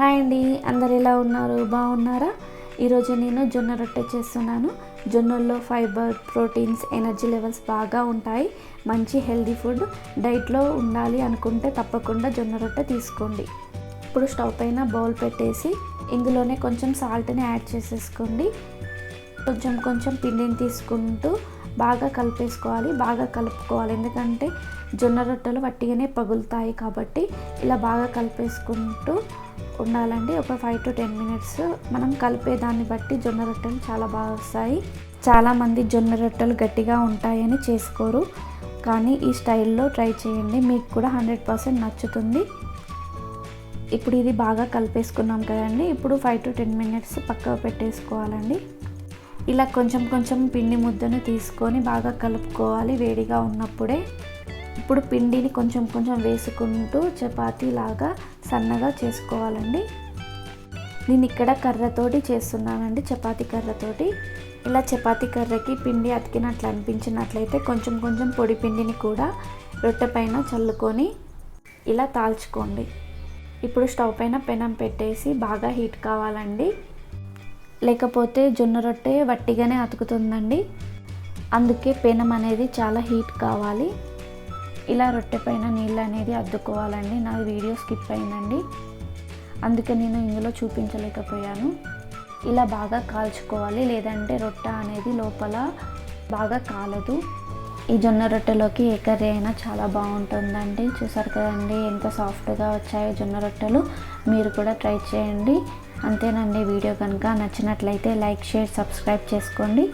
Hi అండి, అందరు ఎలా ఉన్నారు? బాగున్నారా? ఈరోజు నేను జొన్న రొట్టె చేస్తున్నాను. జొన్నల్లో ఫైబర్, ప్రోటీన్స్, ఎనర్జీ లెవెల్స్ బాగా ఉంటాయి. మంచి హెల్దీ ఫుడ్. డైట్లో ఉండాలి అనుకుంటే తప్పకుండా జొన్న రొట్టె తీసుకోండి. ఇప్పుడు స్టవ్ పైన బౌల్ పెట్టేసి ఇందులోనే కొంచెం సాల్ట్ని యాడ్ చేసేసుకోండి. కొంచెం పిండిని తీసుకుంటూ బాగా కలుపుకోవాలి. ఎందుకంటే జొన్న రొట్టెలు వట్టిగానే పగులుతాయి కాబట్టి ఇలా బాగా కలిపేసుకుంటూ ఉండాలండి. ఒక 5 to 10 minutes మనం కలిపేదాన్ని బట్టి జొన్న రొట్టెలు చాలా బాగా వస్తాయి. చాలామంది జొన్న రొట్టెలు గట్టిగా ఉంటాయని చేసుకోరు, కానీ ఈ స్టైల్లో ట్రై చేయండి, మీకు కూడా 100% నచ్చుతుంది. ఇప్పుడు ఇది బాగా కలిపేసుకున్నాం కదండి. ఇప్పుడు 5 to 10 minutes పక్కకు పెట్టేసుకోవాలండి. ఇలా కొంచెం పిండి ముద్దను తీసుకొని బాగా కలుపుకోవాలి వేడిగా ఉన్నప్పుడే. ఇప్పుడు పిండిని కొంచెం వేసుకుంటూ చపాతీలాగా సన్నగా చేసుకోవాలండి. నేను ఇక్కడ కర్రతోటి చేస్తున్నానండి, చపాతీ కర్రతోటి. ఇలా చపాతీ కర్రకి పిండి అతికినట్లు అనిపించినట్లయితే కొంచెం పొడి పిండిని కూడా రొట్టె పైన చల్లుకొని ఇలా తాల్చుకోండి. ఇప్పుడు స్టవ్ పైన పెనం పెట్టేసి బాగా హీట్ కావాలండి, లేకపోతే జొన్న రొట్టె వట్టిగానే అతుకుతుందండి. అందుకే పెనం అనేది చాలా హీట్ కావాలి. ఇలా రొట్టె పైన నీళ్ళు అనేది అద్దుకోవాలండి. నా వీడియో స్కిప్ అయిందండి, అందుకే నేను ఇందులో చూపించలేకపోయాను. ఇలా బాగా కాల్చుకోవాలి, లేదంటే రొట్టె అనేది లోపల బాగా కాలదు. ఈ జొన్న రొట్టెలోకి ఏ కర్రీ అయినా చాలా బాగుంటుందండి. చూసారు కదండి ఎంత సాఫ్ట్గా వచ్చాయో జొన్న రొట్టెలు. మీరు కూడా ట్రై చేయండి. అంతేనండి. వీడియో కనుక నచ్చినట్లయితే లైక్, షేర్, సబ్స్క్రైబ్ చేసుకోండి.